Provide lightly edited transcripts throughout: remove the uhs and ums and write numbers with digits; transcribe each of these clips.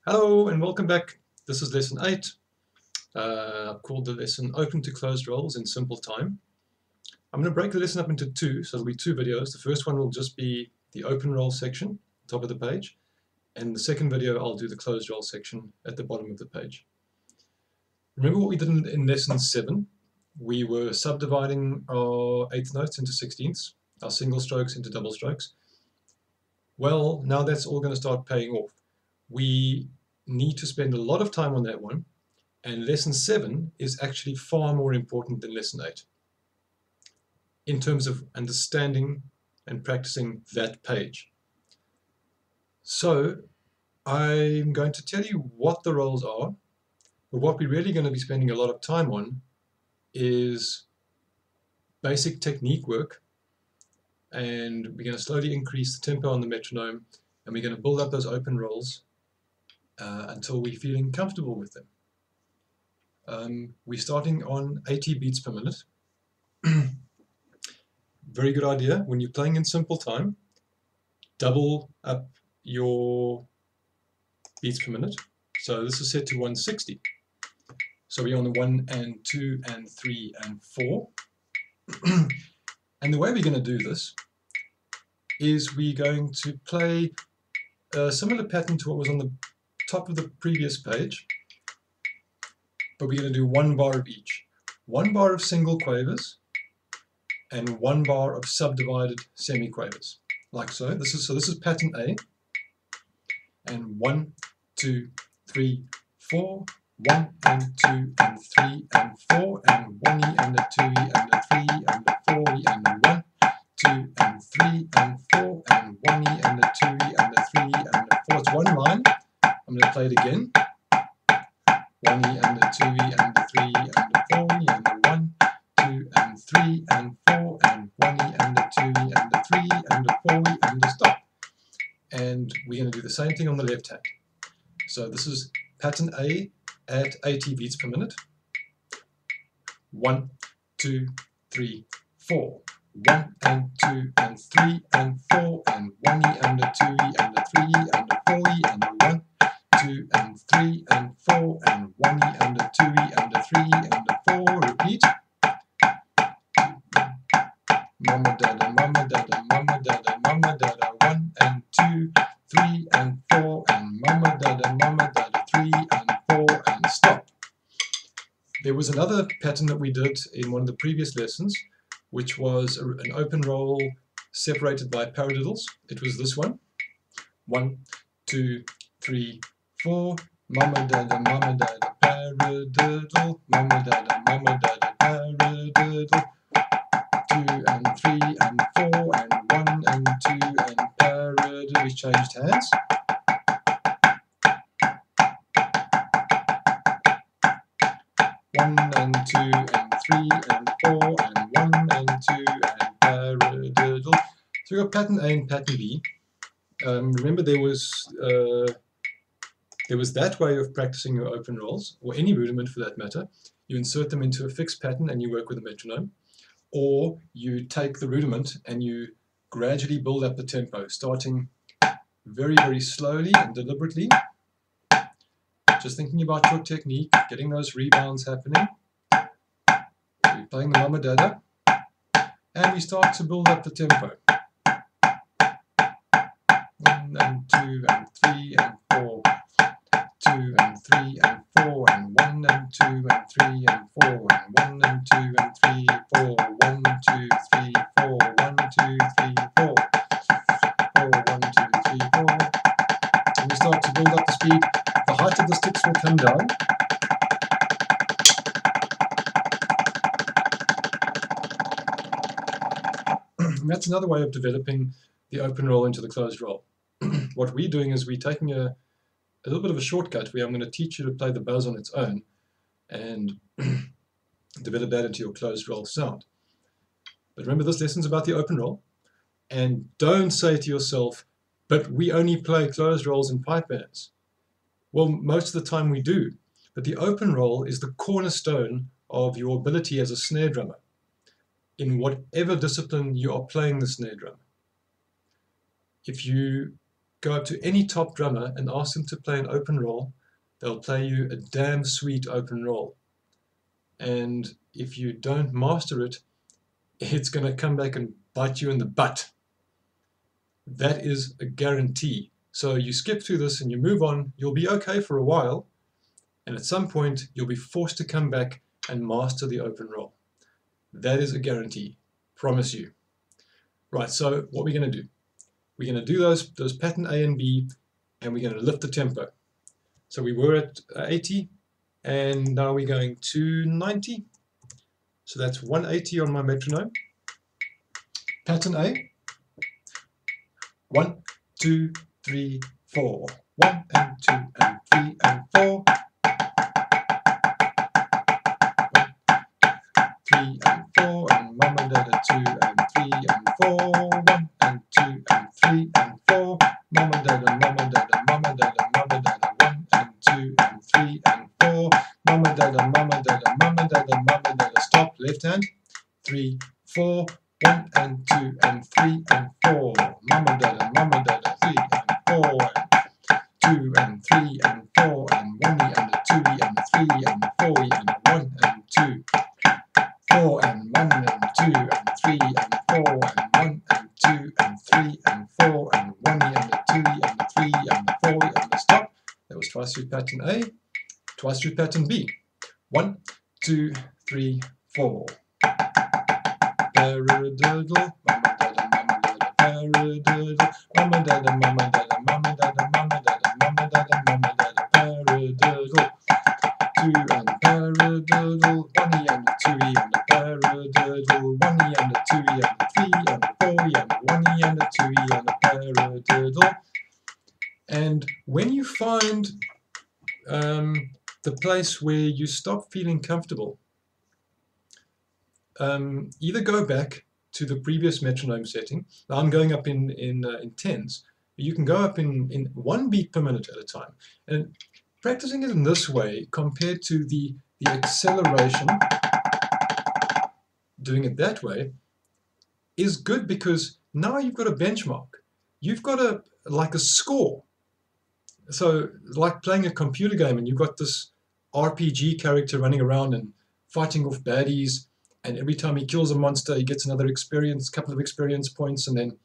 Hello and welcome back. This is lesson 8. I've called the lesson Open to Closed Roles in Simple Time. I'm going to break the lesson up into two, so there'll be two videos. The first one will just be the open role section, top of the page, and the second video I'll do the closed role section at the bottom of the page. Remember what we did in lesson 7? We were subdividing our eighth notes into sixteenths, our single strokes into double strokes. Well, now that's all going to start paying off. We need to spend a lot of time on that one, and lesson 7 is actually far more important than lesson 8 in terms of understanding and practicing that page. So I'm going to tell you what the roles are, but what we're really going to be spending a lot of time on is basic technique work, and we're going to slowly increase the tempo on the metronome, and we're going to build up those open roles until we're feeling comfortable with them. We're starting on 80 beats per minute. Very good idea. When you're playing in simple time, double up your beats per minute. So this is set to 160. So we're on the 1 and 2 and 3 and 4. And the way we're going to do this is we're going to play a similar pattern to what was on the top of the previous page, but we're going to do one bar of each. One bar of single quavers and one bar of subdivided semiquavers, like so. This is pattern A, and 1, 2, 3, 4, 1 and 2 and 3 and 4 and 1 and a 2 and a 3 and a 4 and a 1, 2 and 3 and 4 and 1 and a 2 and a 3 and a 4. It's one line. I'm going to play it again. 1 and a 2 and a 3 and a 4 and a 1, 2 and 3 and 4 and 1 and a 2 and a 3 and a 4 and a stop. And we're going to do the same thing on the left hand. So this is pattern A at 80 beats per minute. 1, 2, 3, 4. 1 and 2 and 3 and 4 and 1 and a 2 and a 3 and a 4 and a 1, 2 and 3 and 4 and 1 and a 2 and a 3 and a 4. Repeat. Mama dada, mama dada, mama dada, mama dada. 1 and 2, 3 and 4 and mama dada, 3 and 4 and stop. There was another pattern that we did in one of the previous lessons, which was an open roll separated by paradiddles. It was this one. 1, 2, 3, 4. Mama dada, paradiddle. Mama dada, paradiddle. 2 and 3 and 4 and 1 and 2 and paradiddle. We changed hands. One and 2 and 3 and 4 and 1 and 2 and paradiddle. So we got pattern A and pattern B. Remember there was that way of practicing your open rolls, or any rudiment for that matter. You insert them into a fixed pattern and you work with a metronome, or you take the rudiment and you gradually build up the tempo, starting very, very slowly and deliberately. Just thinking about your technique, getting those rebounds happening. So you're playing the mama dada, and we start to build up the tempo. 1 and 2 and 3 and 4, 2 and 3 and 4 and 1 and 2 and 3 and 4 and 1 and 2 and 3, 4, 1, 2, 3, 4, 1, 2, 3, 4, 4, 1, 2, 3, 4. And we start to build up the speed. The height of the sticks will come down. And that's another way of developing the open roll into the closed roll. What we're doing is we're taking a little bit of a shortcut where I'm going to teach you to play the buzz on its own and develop that into your closed roll sound. But remember, this lesson's about the open roll, and don't say to yourself, but we only play closed rolls in pipe bands. Well, most of the time we do, but the open roll is the cornerstone of your ability as a snare drummer in whatever discipline you are playing the snare drum. If you go up to any top drummer and ask them to play an open roll, they'll play you a damn sweet open roll. And if you don't master it, it's going to come back and bite you in the butt. That is a guarantee. So you skip through this and you move on, you'll be okay for a while, and at some point you'll be forced to come back and master the open roll. That is a guarantee, promise you. Right, so what we're going to do, we're going to do those pattern A and B, and we're going to lift the tempo. So we were at 80, and now we're going to 90. So that's 180 on my metronome. Pattern A. 1, 2, 3, 4. 1 and 2 and 3 and 4. 3 and 4 and mama dada 2 and 3 and 4. 1 and 2 and 3 and 4. Mama dada, mama dada, mama dada, mama dada. 1 and 2 and 3 and 4. Mama dada, mama dada, mama dada, mama dada. Stop. Left hand. 3, 4. 1 and 2 and 3 and 4. Mama dada, 3 and 4 and 2 and 3 and 4 and 1 and a 2 and a 3 and a 4 and a 1 and 2. 4 and 1 and 2 and 3 and 4 and 1 and 2 and 3 and 4 and 1 and a 2 and a 3 and a 4 and a stop. That was twice through pattern A. Twice through pattern B. 1, 2, 3, 4. Paradiddle, mama dada, paradiddle, mama dada, mama dada, mama dada, mama dada, mama dada, mama dada, paradiddle. 2 and paradiddle, 1 and a 2 and a paradiddle, 1 and a 2 and a 3 and a 4 and a 1 and a 2 and a paradiddle. And when you find the place where you stop feeling comfortable, either go back to the previous metronome setting. Now I'm going up in tens. You can go up in 1 beat per minute at a time. And practicing it in this way compared to the acceleration, doing it that way, is good because now you've got a benchmark. You've got like a score. So like playing a computer game and you've got this RPG character running around and fighting off baddies, and every time he kills a monster he gets another couple of experience points, and then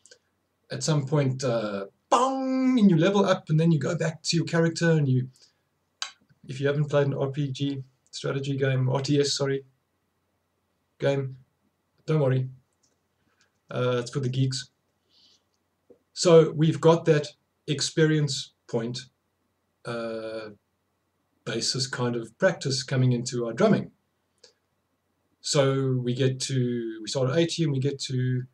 at some point bang, and you level up, and then you go back to your character, and if you haven't played an RPG strategy game, RTS game, don't worry, it's for the geeks. So we've got that experience point basis kind of practice coming into our drumming. So we start at 80 and we get to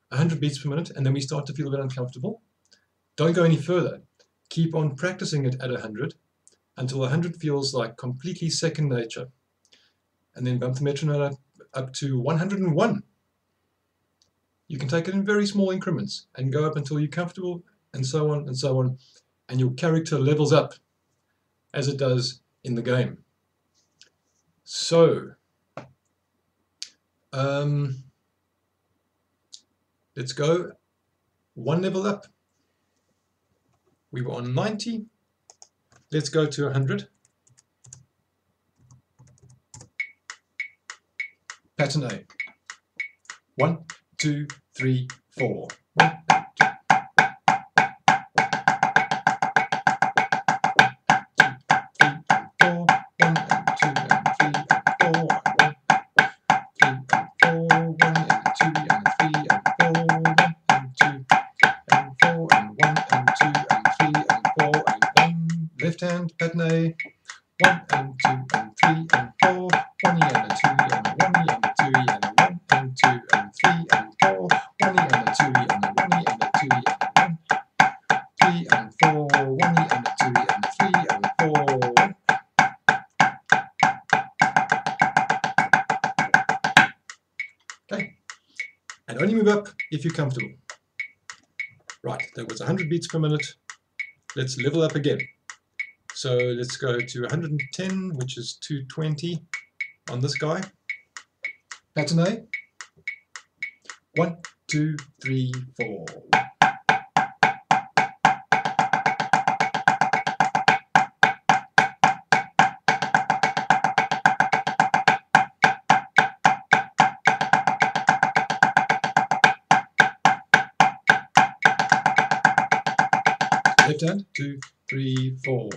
100 beats per minute, and then we start to feel a bit uncomfortable. Don't go any further. Keep on practicing it at 100 until 100 feels like completely second nature. And then bump the metronome up to 101. You can take it in very small increments and go up until you're comfortable, and so on and so on. And your character levels up as it does in the game. So let's go 1 level up. We were on 90. Let's go to 100. Pattern A. 1, 2, 3, 4. 1, 2. 1 and 2 and 3 and 4, 1 and a 2 and a 1 and a 2 and a 1 and 2 and 3 and 4, 1 and a 2 and a 1 and a 2 and a 1, 3 and 4, 1 and a 2 and 3 and 4. Okay, and only move up if you're comfortable. Right, that was 100 beats per minute. Let's level up again. So let's go to 110, which is 220 on this guy. Pattern A. 1, 2, 3, 4. left hand. 2, 3, 4.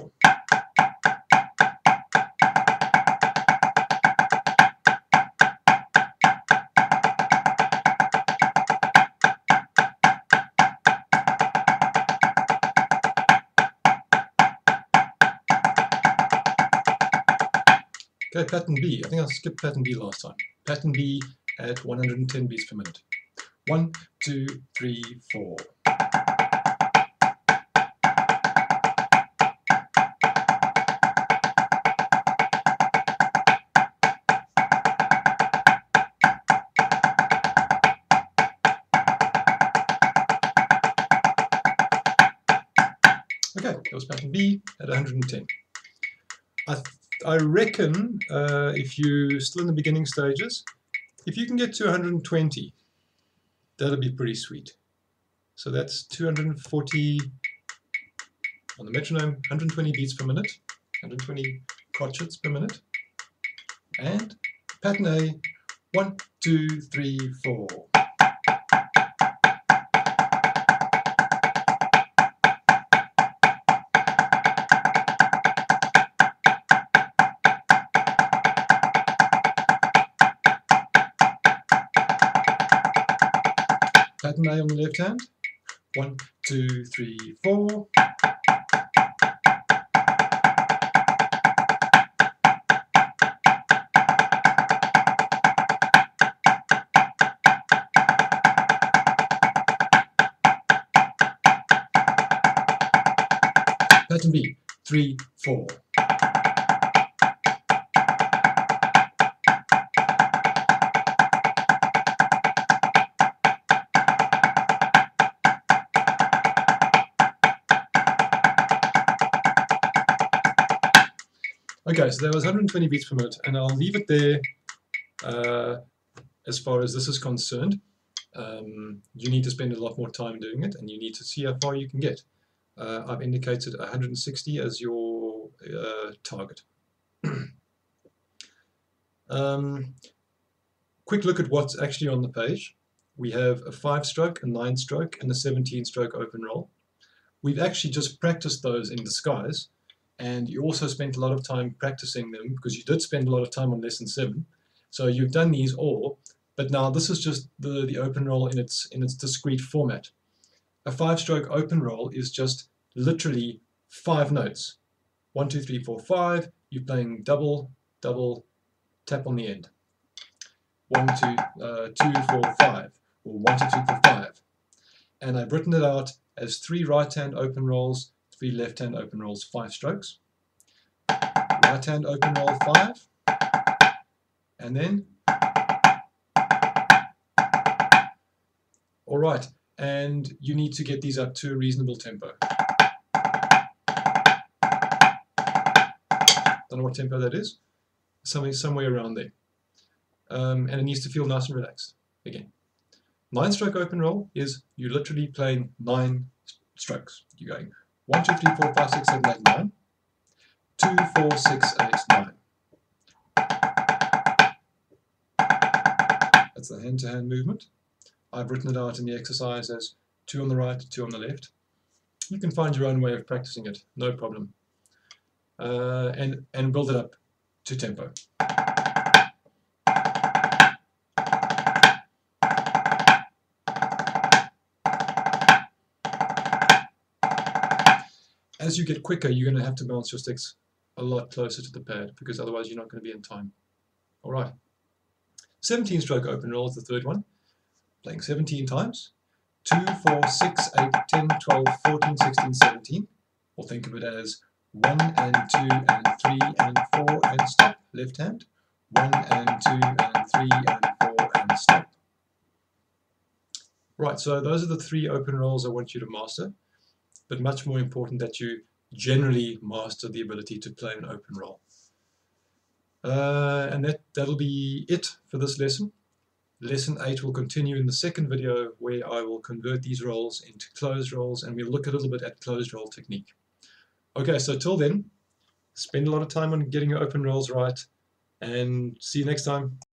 Okay, pattern B. I think I skipped pattern B last time. Pattern B at 110 beats per minute. 1, 2, 3, 4. Okay, that was pattern B at 110. I reckon if you're still in the beginning stages, if you can get to 120, that'll be pretty sweet. So that's 240 on the metronome, 120 beats per minute, 120 crotchets per minute. And pattern A, 1, 2, 3, 4. Pattern A on the left hand. 1, 2, 3, 4. Pattern B, 3, 4. Okay, so that was 120 beats per minute, and I'll leave it there as far as this is concerned. You need to spend a lot more time doing it, and you need to see how far you can get. I've indicated 160 as your target. Quick look at what's actually on the page. We have a 5-stroke, a 9-stroke, and a 17-stroke open roll. We've actually just practiced those in disguise, and you also spent a lot of time practicing them because you did spend a lot of time on lesson 7. So you've done these all, but now this is just the open roll in its discrete format. A 5-stroke open roll is just literally 5 notes. 1, 2, 3, 4, 5. You're playing double, double, tap on the end. 1, 2, 2, 4, 5, or 1, 2, 3, 4, 5. And I've written it out as 3 right-hand open rolls, 3 left-hand open rolls, 5 strokes. Right-hand open roll 5, and then. All right, and you need to get these up to a reasonable tempo. Don't know what tempo that is. Somewhere around there. And it needs to feel nice and relaxed. Again, 9-stroke open roll is you're literally playing 9 strokes. You're going 1, 2, 3, 4, 5, 6, 7, 8, 9. 2, 4, 6, 8, 9. That's the hand-to-hand movement. I've written it out in the exercise as 2 on the right, 2 on the left. You can find your own way of practicing it, no problem. And build it up to tempo. As you get quicker, you're going to have to bounce your sticks a lot closer to the pad because otherwise you're not going to be in time. All right. 17-stroke open roll is the third one. Playing 17 times. 2, 4, 6, 8, 10, 12, 14, 16, 17. Or think of it as 1 and 2 and 3 and 4 and stop. Left hand. 1 and 2 and 3 and 4 and stop. Right, so those are the 3 open rolls I want you to master. But much more important that you generally master the ability to play an open roll. And that'll be it for this lesson. Lesson 8 will continue in the second video where I will convert these rolls into closed rolls and we'll look a little bit at closed roll technique. Okay, so till then, spend a lot of time on getting your open rolls right and see you next time.